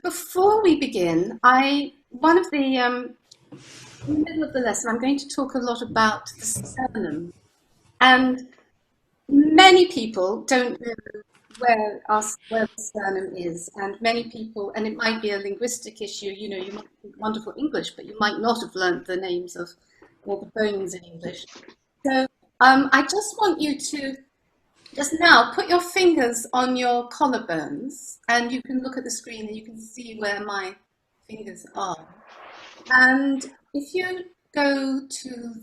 before we begin, in the middle of the lesson, I'm going to talk a lot about the sternum. And many people don't know where the sternum is. And many people, and it might be a linguistic issue, you know, you might speak wonderful English, but you might not have learnt the names of all the bones in English. So I just want you to just now put your fingers on your collarbones, and you can look at the screen and you can see where my fingers are. And if you go to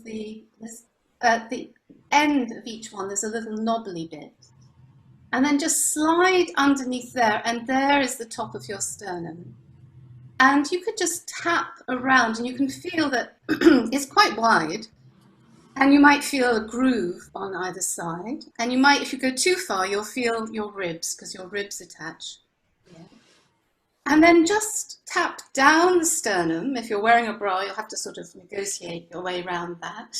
at the end of each one, there's a little knobbly bit. And then just slide underneath there, and there is the top of your sternum. And you could just tap around, and you can feel that it's quite wide. And you might feel a groove on either side. And you might, if you go too far, you'll feel your ribs, because your ribs attach. Yeah. And then just tap down the sternum. If you're wearing a bra, you'll have to sort of negotiate your way around that.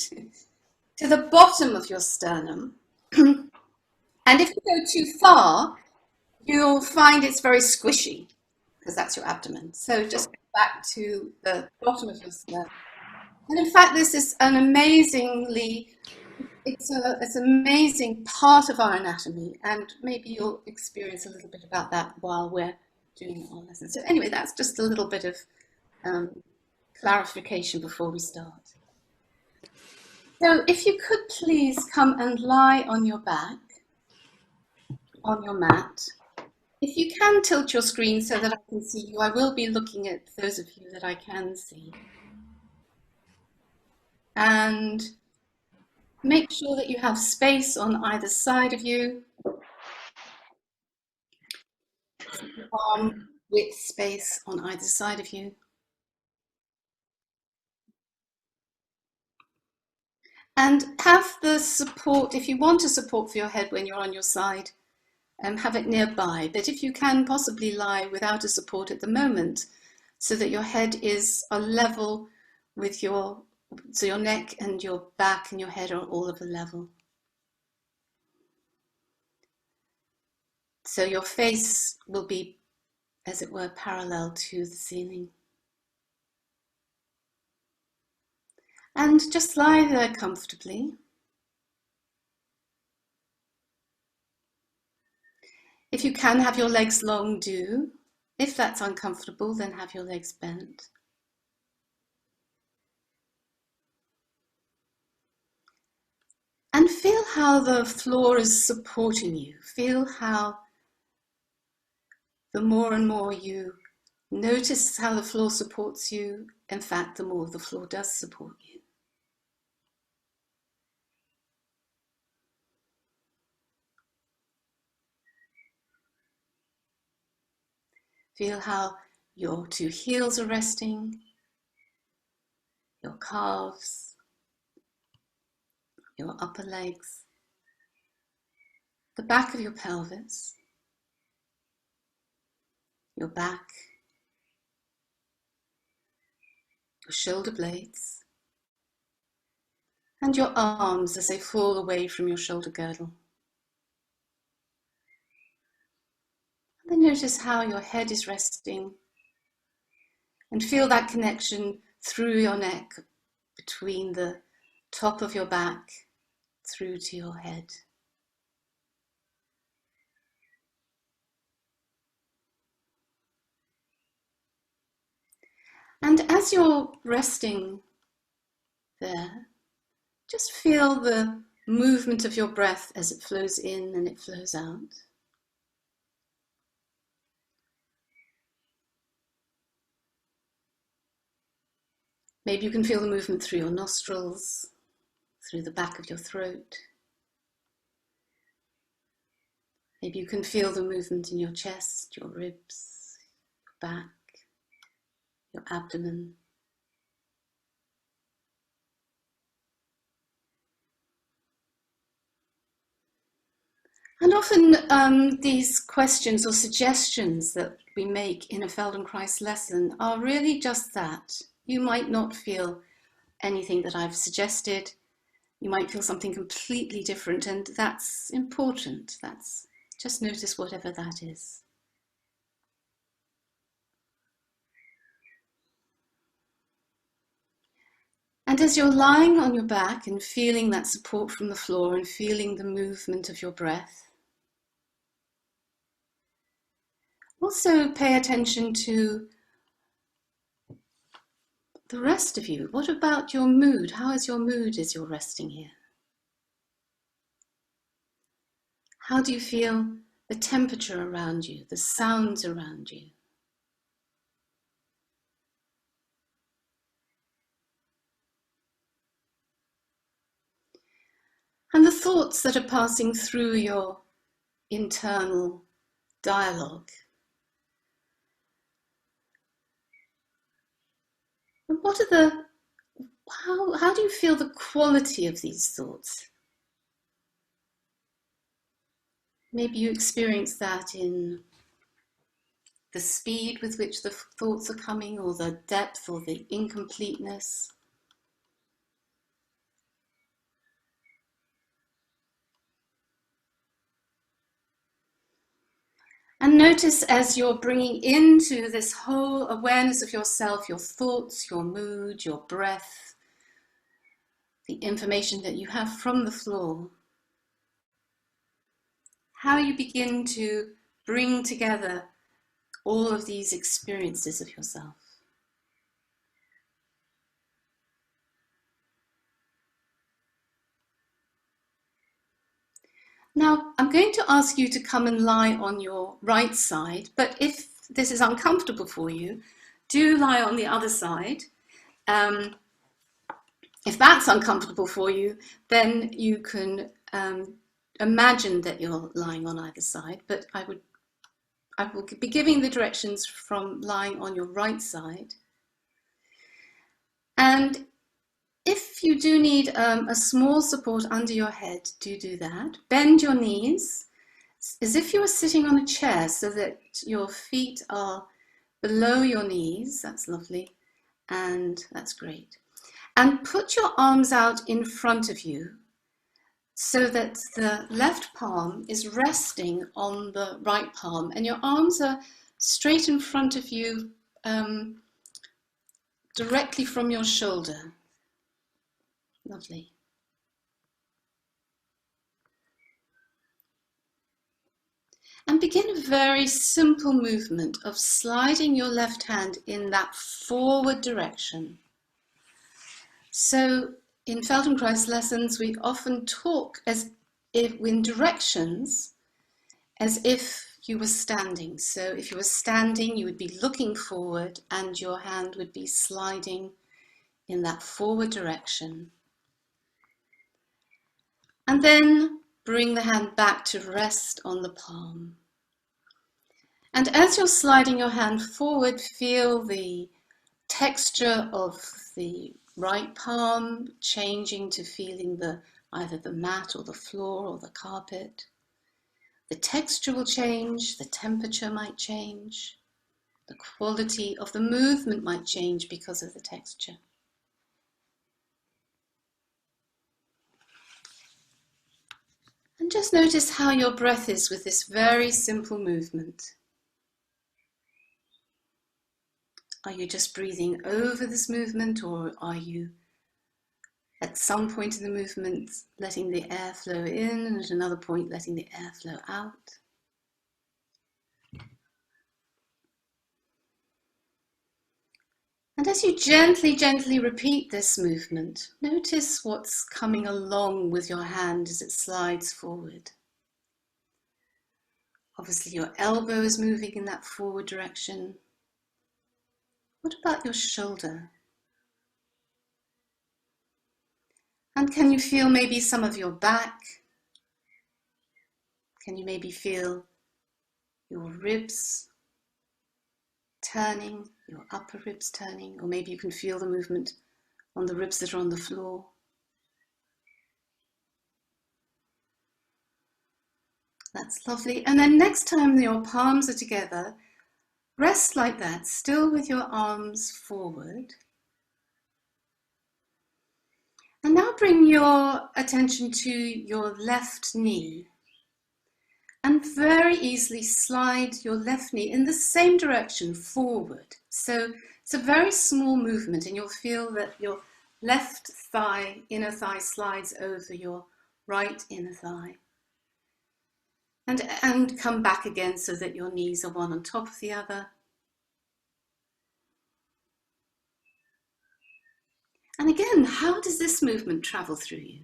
To the bottom of your sternum. And if you go too far, you'll find it's very squishy, because that's your abdomen. So just go back to the bottom of your sternum. And in fact, this is an it's an amazing part of our anatomy, and maybe you'll experience a little bit about that while we're doing our lesson. So anyway, that's just a little bit of clarification before we start. So if you could please come and lie on your back, on your mat. If you can tilt your screen so that I can see you, I will be looking at those of you that I can see. And make sure that you have space on either side of you. Arm width space on either side of you. And have the support, if you want a support for your head when you're on your side, have it nearby. But if you can, possibly lie without a support at the moment, so that your head is a level with so your neck and your back and your head are all of a level. So your face will be, as it were, parallel to the ceiling. And just lie there comfortably. If you can have your legs long, do. If that's uncomfortable, then have your legs bent. And feel how the floor is supporting you. Feel how the more and more you notice how the floor supports you, in fact, the more the floor does support you. Feel how your two heels are resting, your calves, your upper legs, the back of your pelvis, your back, your shoulder blades, and your arms as they fall away from your shoulder girdle. And then notice how your head is resting, and feel that connection through your neck, between the top of your back through to your head. And as you're resting there, just feel the movement of your breath as it flows in and it flows out. Maybe you can feel the movement through your nostrils, through the back of your throat. Maybe you can feel the movement in your chest, your ribs, your back, your abdomen. And often these questions or suggestions that we make in a Feldenkrais lesson are really just that. You might not feel anything that I've suggested. You might feel something completely different, and that's important. Just notice whatever that is. And as you're lying on your back and feeling that support from the floor and feeling the movement of your breath, also pay attention to the rest of you. What about your mood? How is your mood as you're resting here? How do you feel the temperature around you, the sounds around you? And the thoughts that are passing through your internal dialogue. And what are how do you feel the quality of these thoughts? Maybe you experience that in the speed with which the thoughts are coming, or the depth, or the incompleteness. And notice as you're bringing into this whole awareness of yourself, your thoughts, your mood, your breath, the information that you have from the floor, how you begin to bring together all of these experiences of yourself. Now, I'm going to ask you to come and lie on your right side, but if this is uncomfortable for you, do lie on the other side. If that's uncomfortable for you, then you can imagine that you're lying on either side, but I will be giving the directions from lying on your right side. And if you do need a small support under your head, do that. Bend your knees as if you were sitting on a chair so that your feet are below your knees. That's lovely. And that's great. And put your arms out in front of you so that the left palm is resting on the right palm and your arms are straight in front of you, directly from your shoulder. Lovely. And begin a very simple movement of sliding your left hand in that forward direction. So in Feldenkrais lessons, we often talk as if in directions, as if you were standing. So if you were standing, you would be looking forward and your hand would be sliding in that forward direction. And then bring the hand back to rest on the palm. And as you're sliding your hand forward, feel the texture of the right palm changing to feeling either the mat or the floor or the carpet. The texture will change, the temperature might change, the quality of the movement might change because of the texture. And just notice how your breath is with this very simple movement. Are you just breathing over this movement, or are you at some point in the movement letting the air flow in and at another point letting the air flow out? And as you gently repeat this movement, notice what's coming along with your hand as it slides forward. Obviously your elbow is moving in that forward direction. What about your shoulder? And can you feel maybe some of your back? Can you maybe feel your ribs turning, your upper ribs turning, or maybe you can feel the movement on the ribs that are on the floor. That's lovely. And then next time your palms are together, rest like that, still with your arms forward. And now bring your attention to your left knee. And very easily slide your left knee in the same direction forward. So it's a very small movement and you'll feel that your left thigh, inner thigh slides over your right inner thigh. And come back again so that your knees are one on top of the other. And again, how does this movement travel through you?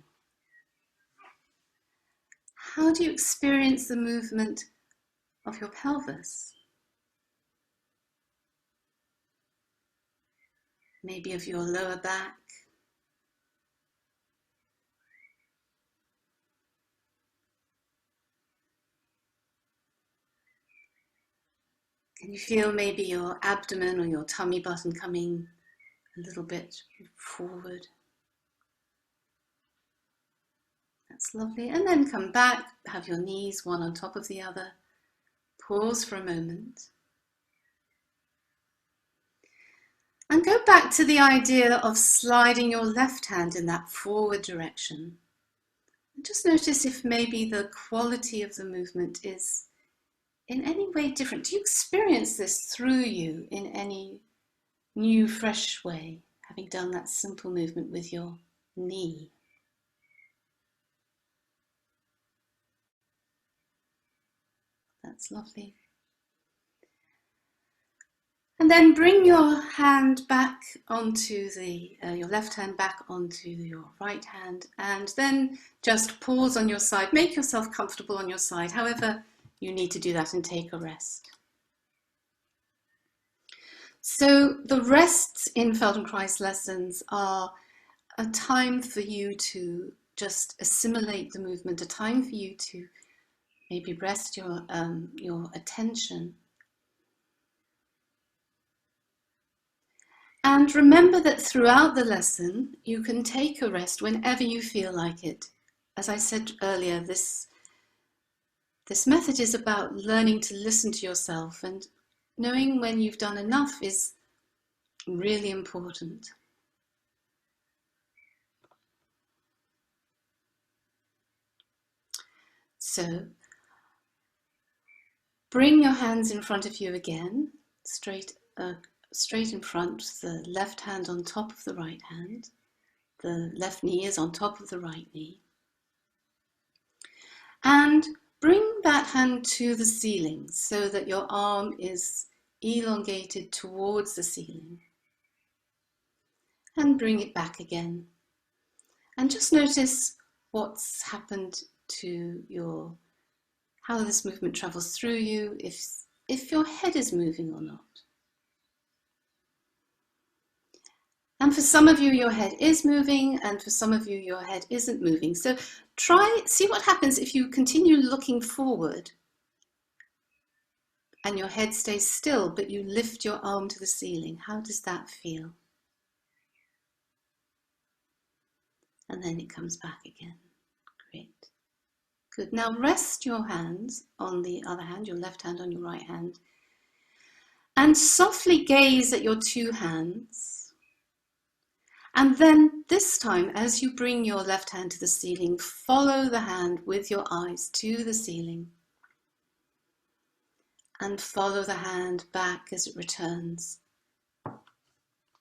How do you experience the movement of your pelvis? Maybe of your lower back. Can you feel maybe your abdomen or your tummy button coming a little bit forward? That's lovely. And then come back, have your knees one on top of the other. Pause for a moment. And go back to the idea of sliding your left hand in that forward direction. And just notice if maybe the quality of the movement is in any way different. Do you experience this through you in any new, fresh way, having done that simple movement with your knee? That's lovely. And then bring your hand back onto your left hand back onto your right hand, and then just pause on your side. Make yourself comfortable on your side, however you need to do that, and take a rest. So the rests in Feldenkrais lessons are a time for you to just assimilate the movement, a time for you to maybe rest your attention. And remember that throughout the lesson, you can take a rest whenever you feel like it. As I said earlier, this method is about learning to listen to yourself, and knowing when you've done enough is really important. So, bring your hands in front of you again, straight in front, the left hand on top of the right hand. The left knee is on top of the right knee. And bring that hand to the ceiling so that your arm is elongated towards the ceiling. And bring it back again. And just notice what's happened to how this movement travels through you, if your head is moving or not. And for some of you, your head is moving, and for some of you, your head isn't moving. So see what happens if you continue looking forward and your head stays still, but you lift your arm to the ceiling. How does that feel? And then it comes back again. Great. Good. Now rest your hands on the other hand, your left hand on your right hand, and softly gaze at your two hands. And then this time, as you bring your left hand to the ceiling, follow the hand with your eyes to the ceiling. And follow the hand back as it returns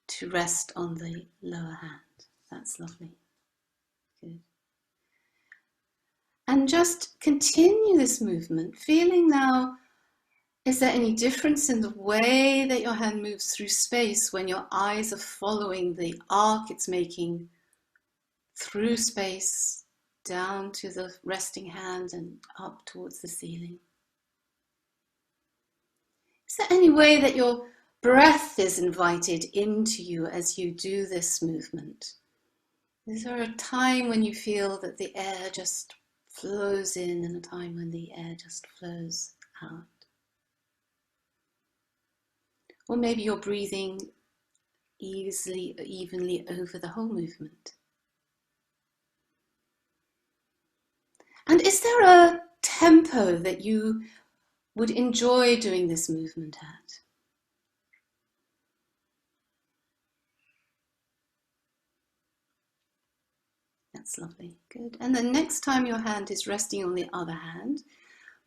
to rest on the lower hand. That's lovely. Good. And just continue this movement, feeling now, is there any difference in the way that your hand moves through space when your eyes are following the arc it's making through space, down to the resting hand and up towards the ceiling? Is there any way that your breath is invited into you as you do this movement? Is there a time when you feel that the air just flows in and a time when the air just flows out? Or maybe you're breathing evenly over the whole movement. And is there a tempo that you would enjoy doing this movement at? That's lovely. Good. And the next time your hand is resting on the other hand,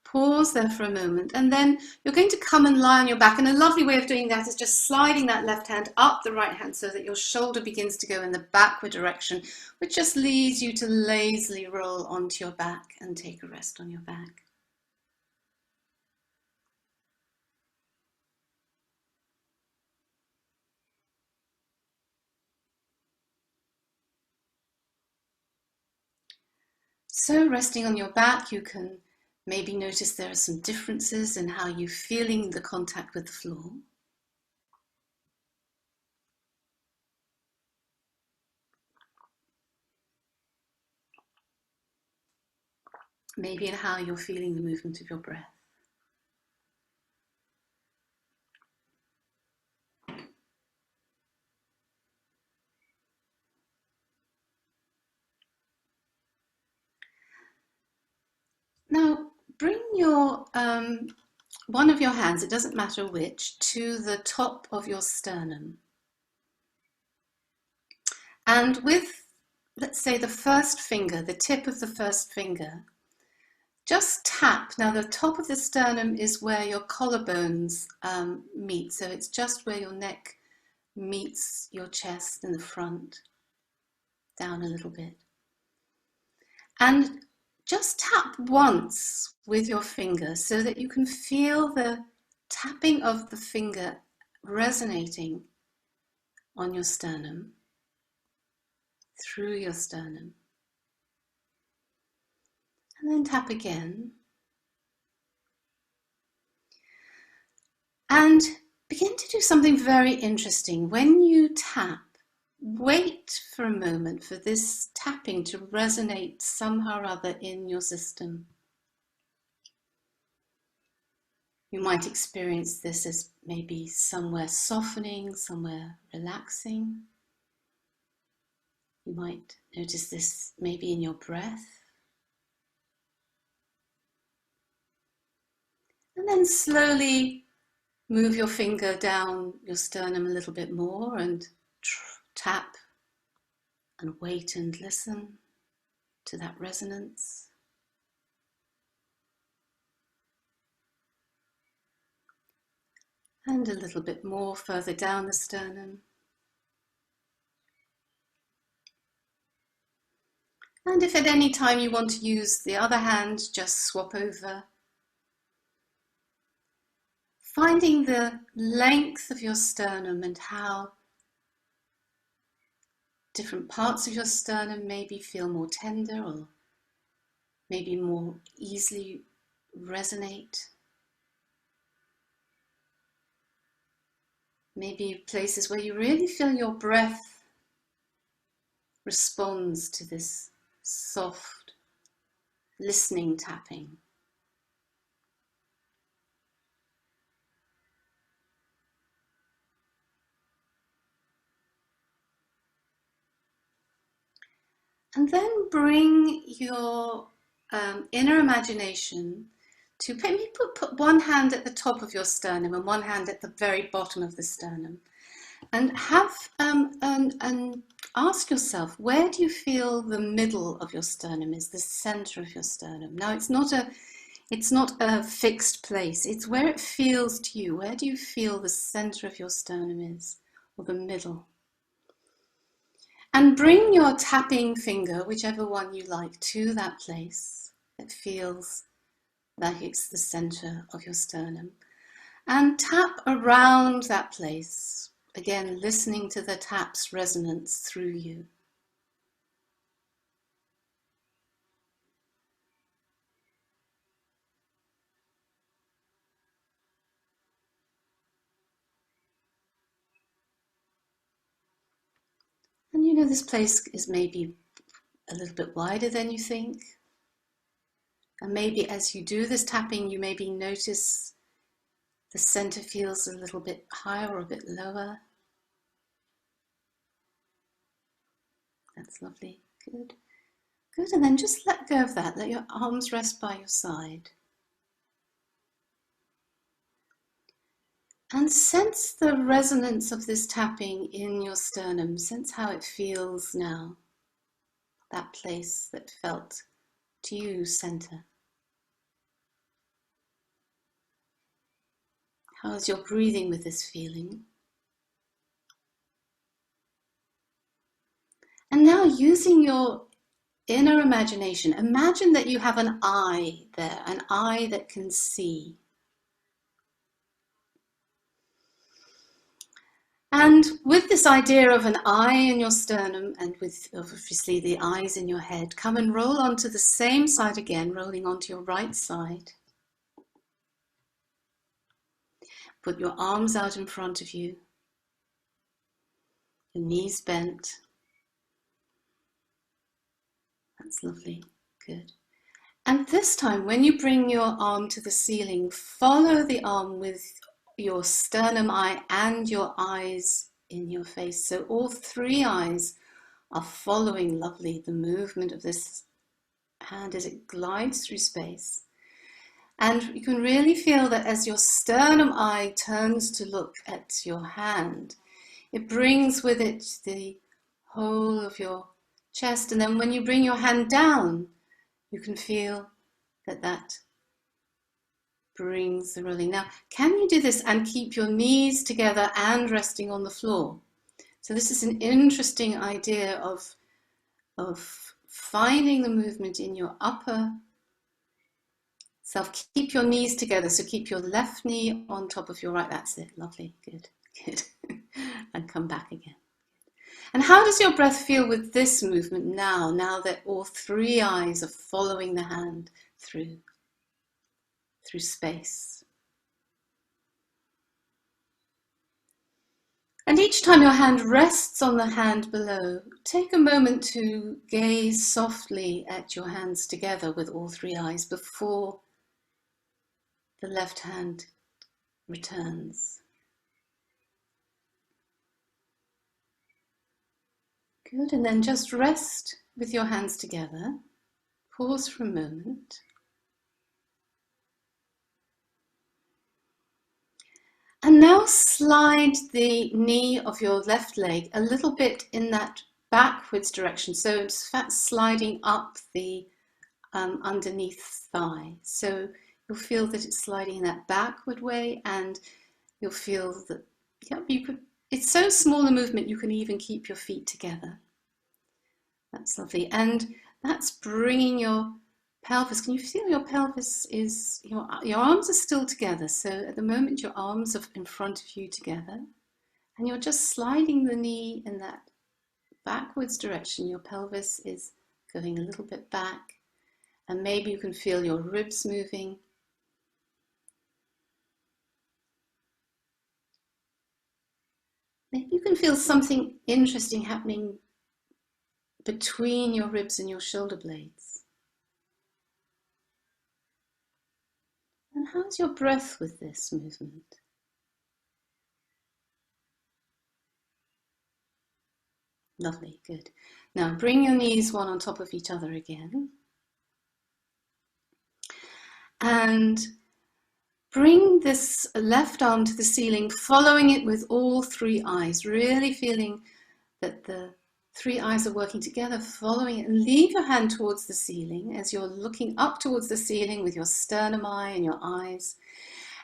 Pause there for a moment, and then you're going to come and lie on your back. And a lovely way of doing that is just sliding that left hand up the right hand so that your shoulder begins to go in the backward direction, which just leads you to lazily roll onto your back and take a rest on your back. So resting on your back, you can maybe notice there are some differences in how you're feeling the contact with the floor. Maybe in how you're feeling the movement of your breath. Now, bring your one of your hands, it doesn't matter which, to the top of your sternum. And with, let's say, the first finger, the tip of the first finger, just tap. Now, the top of the sternum is where your collarbones meet. So it's just where your neck meets your chest in the front, down a little bit. And just tap once with your finger so that you can feel the tapping of the finger resonating on your sternum, through your sternum. And then tap again. And begin to do something very interesting. When you tap, wait for a moment for this tapping to resonate somehow or other in your system. You might experience this as maybe somewhere softening, somewhere relaxing. You might notice this maybe in your breath. And then slowly move your finger down your sternum a little bit more and tap and wait and listen to that resonance. And a little bit more further down the sternum. And if at any time you want to use the other hand, just swap over. Finding the length of your sternum and how different parts of your sternum maybe feel more tender or maybe more easily resonate. Maybe places where you really feel your breath responds to this soft, listening tapping. And then bring your inner imagination to maybe put one hand at the top of your sternum and one hand at the very bottom of the sternum. And have and ask yourself, where do you feel the middle of your sternum is, the center of your sternum? Now, it's not a fixed place. It's where it feels to you. Where do you feel the center of your sternum is, or the middle? And bring your tapping finger, whichever one you like, to that place that feels like it's the center of your sternum. And tap around that place, again listening to the tap's resonance through you. And you know, this place is maybe a little bit wider than you think. And maybe as you do this tapping, you maybe notice the center feels a little bit higher or a bit lower. That's lovely. Good. Good. And then just let go of that. Let your arms rest by your side. And sense the resonance of this tapping in your sternum. Sense how it feels now. That place that felt to you center. How's your breathing with this feeling? And now, using your inner imagination, imagine that you have an eye there, an eye that can see. And with this idea of an eye in your sternum and with obviously the eyes in your head, come and roll onto the same side again, rolling onto your right side. Put your arms out in front of you, your knees bent. That's lovely, good. And this time, when you bring your arm to the ceiling, follow the arm with your sternum eye and your eyes in your face. So all three eyes are following, lovely, the movement of this hand as it glides through space. And you can really feel that as your sternum eye turns to look at your hand, it brings with it the whole of your chest. And then when you bring your hand down, you can feel that that brings the rolling. Now, can you do this and keep your knees together and resting on the floor? So this is an interesting idea of finding the movement in your upper self. Keep your knees together. So keep your left knee on top of your right. That's it. Lovely. Good. Good. And come back again. And how does your breath feel with this movement now that all three eyes are following the hand through space? And each time your hand rests on the hand below, take a moment to gaze softly at your hands together with all three eyes before the left hand returns. Good, and then just rest with your hands together. Pause for a moment. And now slide the knee of your left leg a little bit in that backwards direction. So it's sliding up the underneath thigh. So you'll feel that it's sliding in that backward way, and you'll feel that, it's so small a movement you can even keep your feet together. That's lovely. And that's bringing your pelvis. Can you feel your pelvis is, your arms are still together. So at the moment your arms are in front of you together, and you're just sliding the knee in that backwards direction. Your pelvis is going a little bit back, and maybe you can feel your ribs moving. Maybe you can feel something interesting happening between your ribs and your shoulder blades. And how's your breath with this movement? Lovely, good. Now bring your knees one on top of each other again. And bring this left arm to the ceiling, following it with all three eyes, really feeling that the three eyes are working together, following it, and leave your hand towards the ceiling as you're looking up towards the ceiling with your sternum eye and your eyes.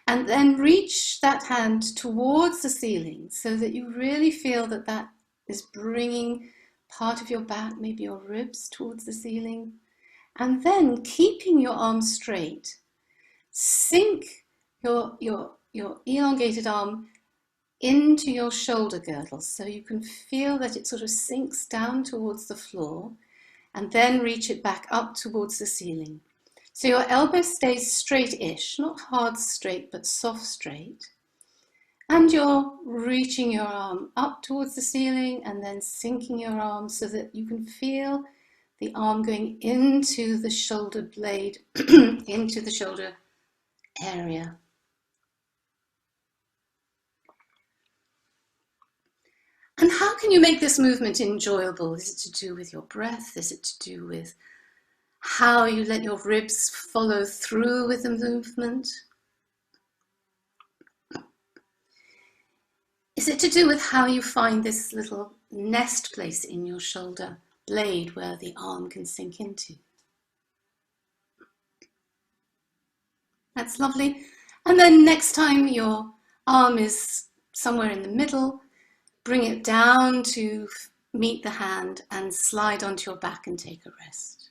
And then reach that hand towards the ceiling so that you really feel that that is bringing part of your back, maybe your ribs, towards the ceiling. And then keeping your arms straight, sink your elongated arm into your shoulder girdle so you can feel that it sort of sinks down towards the floor, and then reach it back up towards the ceiling. So your elbow stays straight-ish, not hard straight, but soft straight. And you're reaching your arm up towards the ceiling and then sinking your arm so that you can feel the arm going into the shoulder blade, into the shoulder area. And how can you make this movement enjoyable? Is it to do with your breath? Is it to do with how you let your ribs follow through with the movement? Is it to do with how you find this little nest place in your shoulder blade where the arm can sink into? That's lovely. And then next time your Arm is somewhere in the middle. Bring it down to meet the hand and slide onto your back and take a rest.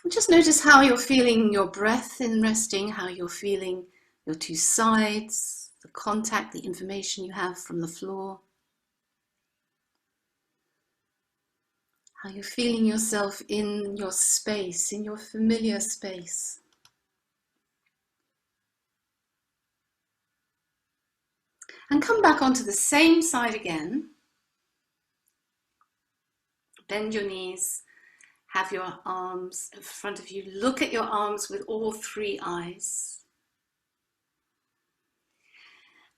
Just notice how you're feeling your breath in resting, how you're feeling your two sides, the contact, the information you have from the floor. How you're feeling yourself in your space, in your familiar space. And come back onto the same side again. Bend your knees, have your arms in front of you. Look at your arms with all three eyes.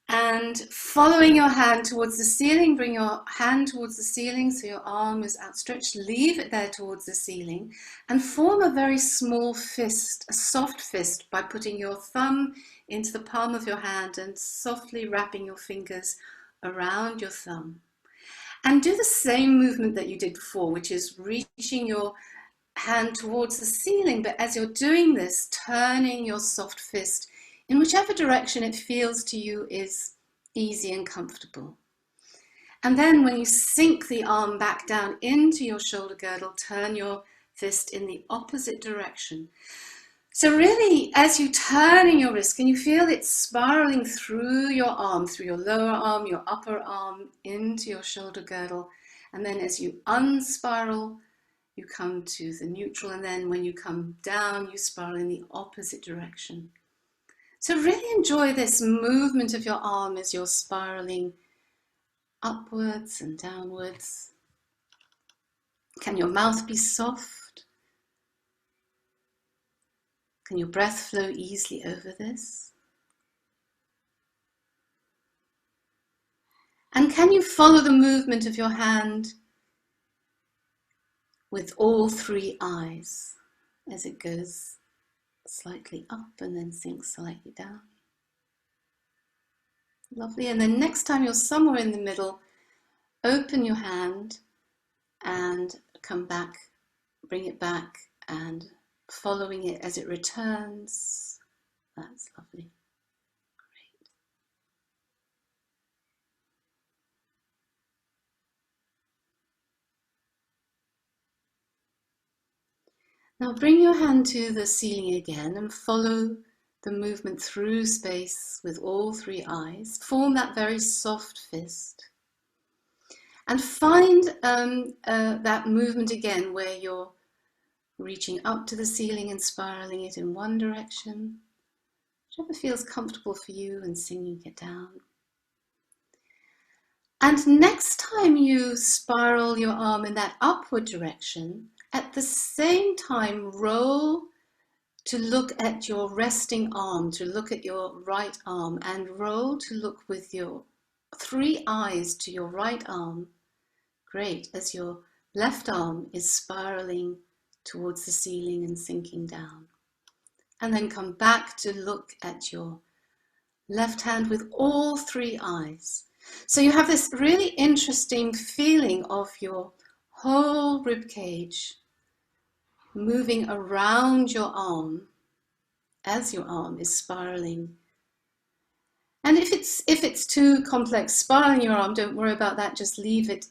And following your hand towards the ceiling, bring your hand towards the ceiling so your arm is outstretched. Leave it there towards the ceiling and form a very small fist, a soft fist, by putting your thumb into the palm of your hand and softly wrapping your fingers around your thumb. And do the same movement that you did before, which is reaching your hand towards the ceiling, but as you're doing this, turning your soft fist in whichever direction it feels to you is easy and comfortable. And then when you sink the arm back down into your shoulder girdle, turn your fist in the opposite direction. So really, as you turn in your wrist, can you feel it spiraling through your arm, through your lower arm, your upper arm, into your shoulder girdle? And then as you unspiral, you come to the neutral, and then when you come down, you spiral in the opposite direction. So really enjoy this movement of your arm as you're spiraling upwards and downwards. Can your mouth be soft? Can your breath flow easily over this? And can you follow the movement of your hand with all three eyes as it goes slightly up and then sinks slightly down? Lovely. And then next time you're somewhere in the middle, open your hand and come back, bring it back and following it as it returns. That's lovely. Great. Now bring your hand to the ceiling again and follow the movement through space with all three eyes. Form that very soft fist. And find that movement again where you're reaching up to the ceiling and spiraling it in one direction, whichever feels comfortable for you, and singing it down. And next time you spiral your arm in that upward direction, at the same time roll to look at your resting arm, to look at your right arm, and roll to look with your three eyes to your right arm. Great, as your left arm is spiraling towards the ceiling and sinking down. And then come back to look at your left hand with all three eyes. So you have this really interesting feeling of your whole rib cage moving around your arm as your arm is spiraling. And if it's too complex, spiraling your arm, don't worry about that, just leave it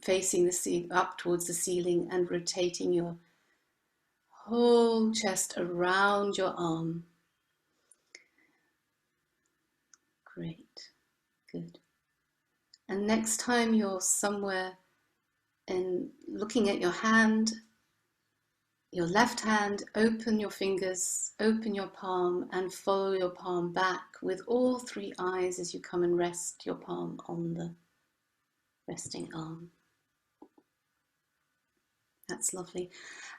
facing the ceiling, up towards the ceiling, and rotating your whole chest around your arm. Great, good. And next time you're somewhere and looking at your hand, your left hand, open your fingers, open your palm, and follow your palm back with all three eyes as you come and rest your palm on the resting arm. That's lovely.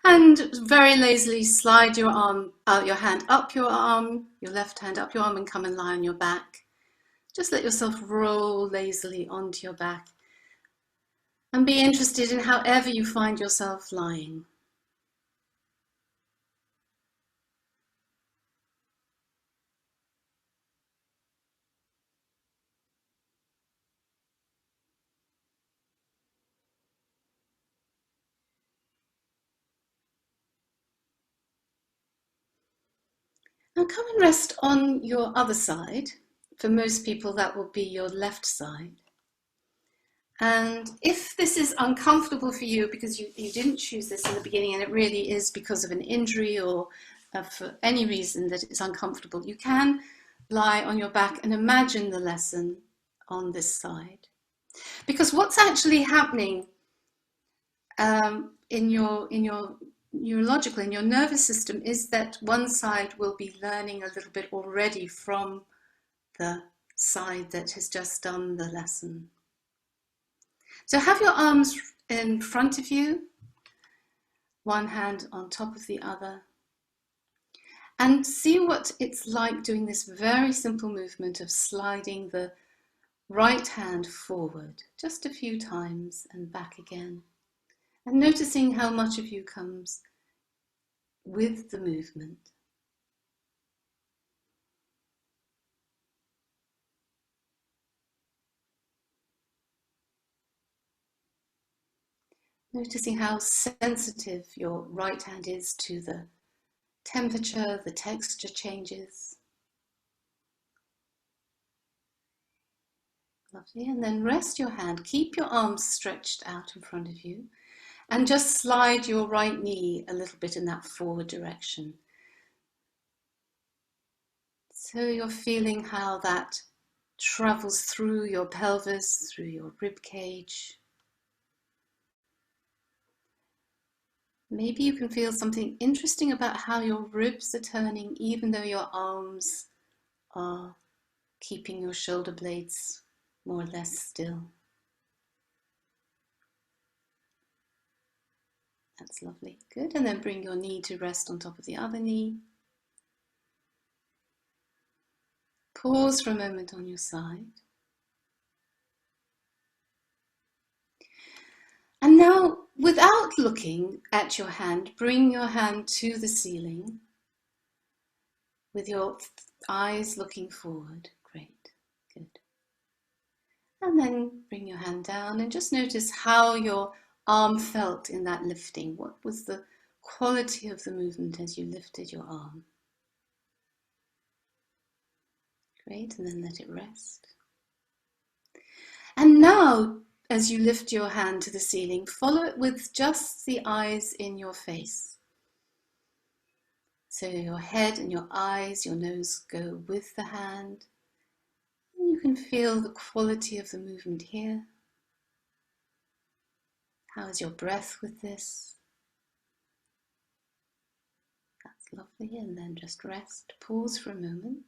And very lazily slide your arm, your hand up your arm, your left hand up your arm, and come and lie on your back. Just let yourself roll lazily onto your back and be interested in however you find yourself lying. Now come and rest on your other side. For most people, that will be your left side. And if this is uncomfortable for you because you didn't choose this in the beginning and it really is because of an injury or for any reason that it's uncomfortable, you can lie on your back and imagine the lesson on this side. Because what's actually happening in your neurological, in your nervous system, is that one side will be learning a little bit already from the side that has just done the lesson. So have your arms in front of you, one hand on top of the other, and see what it's like doing this very simple movement of sliding the right hand forward just a few times and back again, and noticing how much of you comes with the movement. Noticing how sensitive your right hand is to the temperature, the texture changes. Lovely. And then rest your hand. Keep your arms stretched out in front of you and just slide your right knee a little bit in that forward direction. So you're feeling how that travels through your pelvis, through your rib cage. Maybe you can feel something interesting about how your ribs are turning, even though your arms are keeping your shoulder blades more or less still. That's lovely. Good. And then bring your knee to rest on top of the other knee. Pause for a moment on your side. And now, without looking at your hand, bring your hand to the ceiling with your eyes looking forward. Great, good. And then bring your hand down and just notice how your arm felt in that lifting. What was the quality of the movement as you lifted your arm? Great, and then let it rest. And now, as you lift your hand to the ceiling, follow it with just the eyes in your face. So your head and your eyes, your nose go with the hand. And you can feel the quality of the movement here. How is your breath with this? That's lovely. And then just rest. Pause for a moment.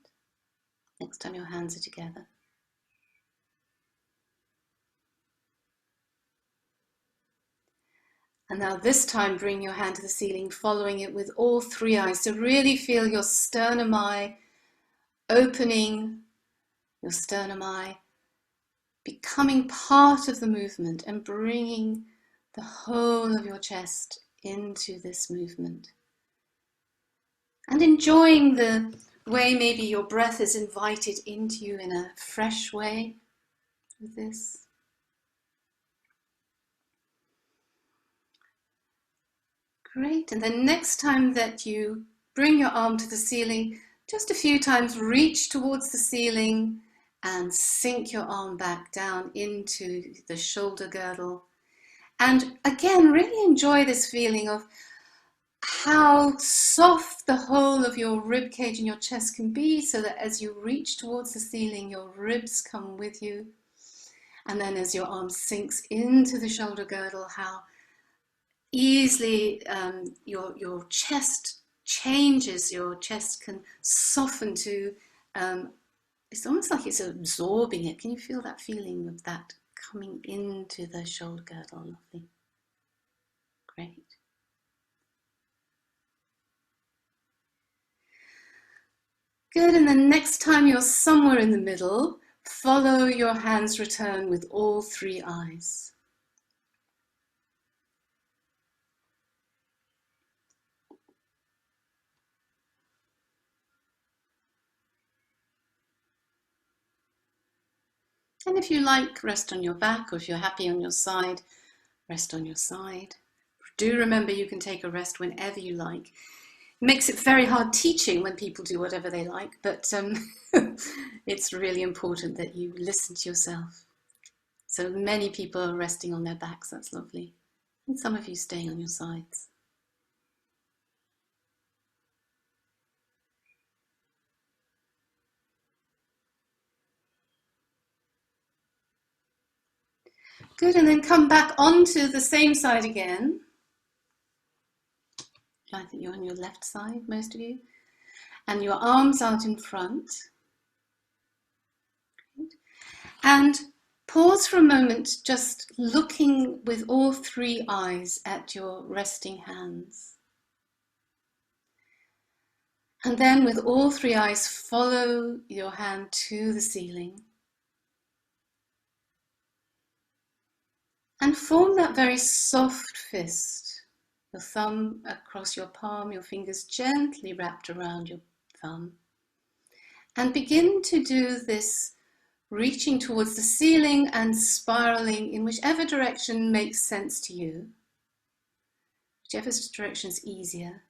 Next time your hands are together. And now this time bring your hand to the ceiling, following it with all three eyes. So really feel your sternum eye opening, your sternum eye becoming part of the movement and bringing the whole of your chest into this movement. And enjoying the way maybe your breath is invited into you in a fresh way with this. Great, and then next time that you bring your arm to the ceiling, just a few times reach towards the ceiling and sink your arm back down into the shoulder girdle. And again, really enjoy this feeling of how soft the whole of your rib cage and your chest can be, so that as you reach towards the ceiling, your ribs come with you. And then as your arm sinks into the shoulder girdle, how easily your chest changes, your chest can soften to, it's almost like it's absorbing it. Can you feel that feeling of that coming into the shoulder girdle? Lovely. Great. Good, and then next time you're somewhere in the middle, follow your hand's return with all three eyes. And if you like, rest on your back, or if you're happy on your side, rest on your side. Do remember you can take a rest whenever you like. makes it very hard teaching when people do whatever they like, but it's really important that you listen to yourself. So many people are resting on their backs, that's lovely. And some of you staying on your sides. Good, and then come back onto the same side again. I think you're on your left side, most of you. And your arms out in front. And pause for a moment, just looking with all three eyes at your resting hands. And then with all three eyes, follow your hand to the ceiling. And form that very soft fist. Your thumb across your palm, your fingers gently wrapped around your thumb. And begin to do this, reaching towards the ceiling and spiraling in whichever direction makes sense to you. Whichever direction is easier.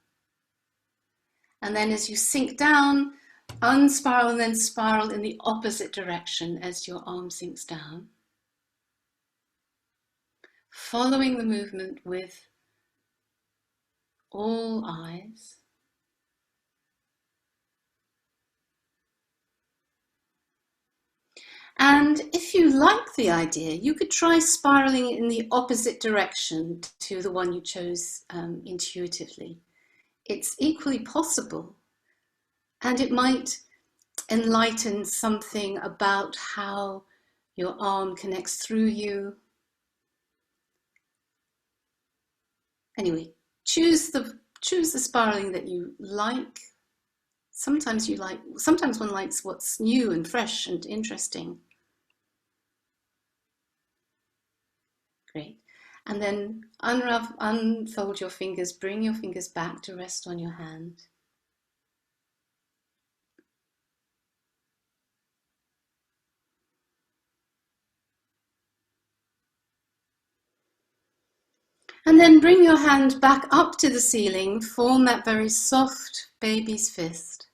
And then as you sink down, unspiral and then spiral in the opposite direction as your arm sinks down. Following the movement with all eyes. And if you like the idea, you could try spiraling in the opposite direction to the one you chose intuitively. It's equally possible, and it might enlighten something about how your arm connects through you. Anyway, choose the spiraling that you like. Sometimes one likes what's new and fresh and interesting. Great. And then unfold your fingers, bring your fingers back to rest on your hand. And then bring your hand back up to the ceiling, form that very soft baby's fist.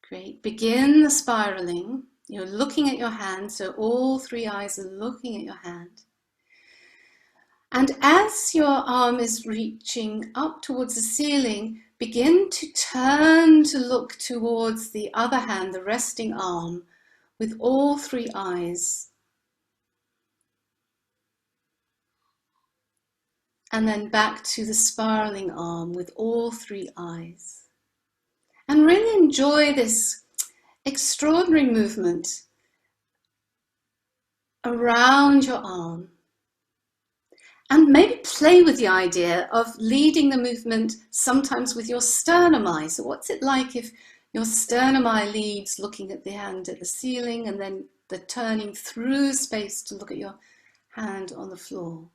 Great, begin the spiraling. You're looking at your hand, so all three eyes are looking at your hand. And as your arm is reaching up towards the ceiling, begin to turn to look towards the other hand, the resting arm, with all three eyes. And then back to the spiraling arm with all three eyes. And really enjoy this extraordinary movement around your arm. And maybe play with the idea of leading the movement sometimes with your sternum eye. So what's it like if your sternum eye leads, looking at the hand at the ceiling, and then the turning through space to look at your hand on the floor?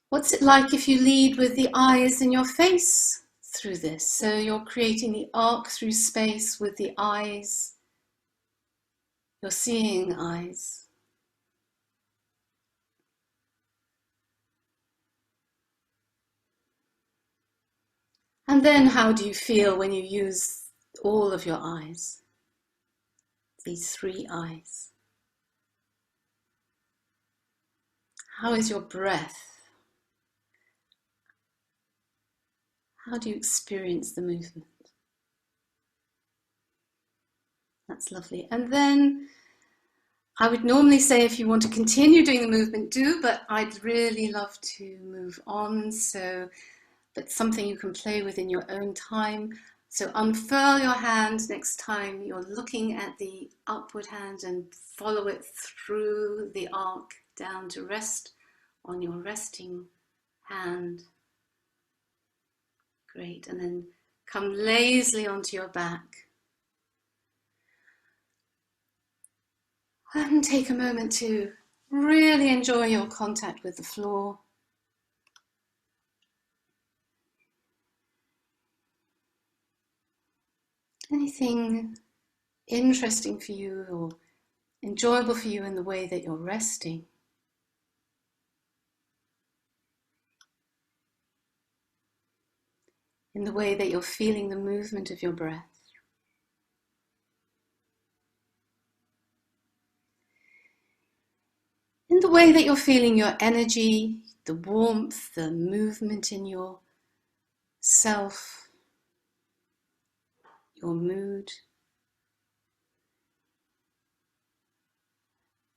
What's it like if you lead with the eyes in your face through this? So you're creating the arc through space with the eyes, your seeing eyes. And then how do you feel when you use all of your eyes? These three eyes. How is your breath? How do you experience the movement? That's lovely. And then I would normally say if you want to continue doing the movement, do, but I'd really love to move on. But something you can play with in your own time. So unfurl your hand next time you're looking at the upward hand and follow it through the arc down to rest on your resting hand. Great, and then come lazily onto your back. And take a moment to really enjoy your contact with the floor. Anything interesting for you or enjoyable for you in the way that you're resting? in the way that you're feeling the movement of your breath. In the way that you're feeling your energy, the warmth, the movement in your self, your mood.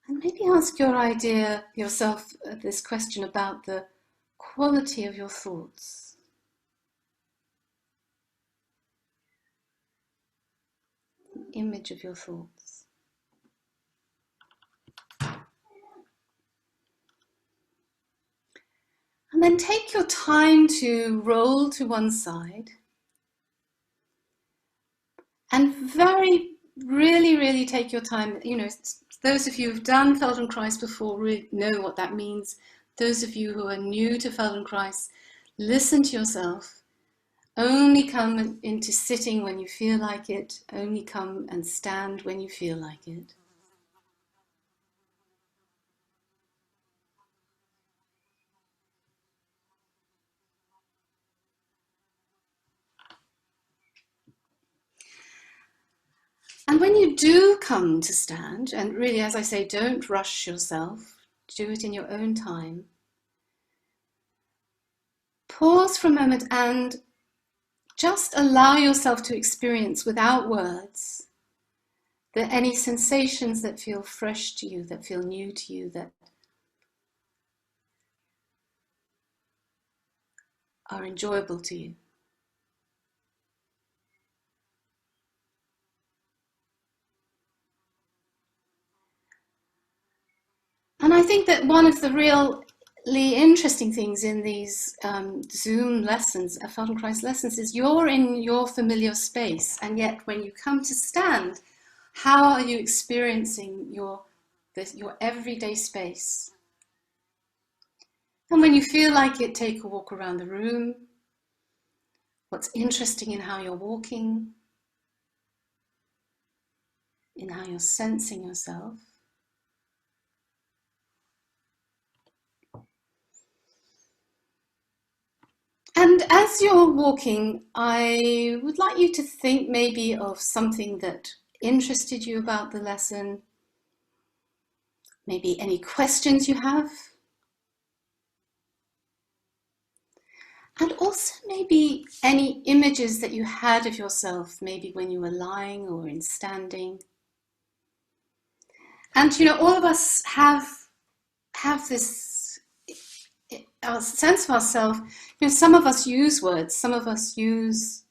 And maybe ask yourself this question about the quality of your thoughts. The image of your thoughts. And then take your time to roll to one side and really take your time. You know, those of you who've done Feldenkrais before really know what that means. Those of you who are new to Feldenkrais, listen to yourself. Only come into sitting when you feel like it. Only come and stand when you feel like it. And when you do come to stand, and really, as I say, don't rush yourself, do it in your own time. Pause for a moment and just allow yourself to experience without words any sensations that feel fresh to you, that feel new to you, that are enjoyable to you. And I think that one of the really interesting things in these Zoom lessons, Feldenkrais lessons, is you're in your familiar space, and yet when you come to stand, how are you experiencing your everyday space? And when you feel like it, take a walk around the room. What's interesting in how you're walking, in how you're sensing yourself. And as you're walking, I would like you to think maybe of something that interested you about the lesson, maybe any questions you have, and also maybe any images that you had of yourself, maybe when you were lying or in standing. And you know, all of us have this sense of ourselves. You know, some of us use words, some of us use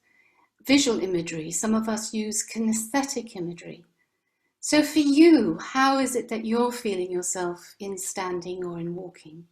visual imagery, some of us use kinesthetic imagery. So for you, how is it that you're feeling yourself in standing or in walking?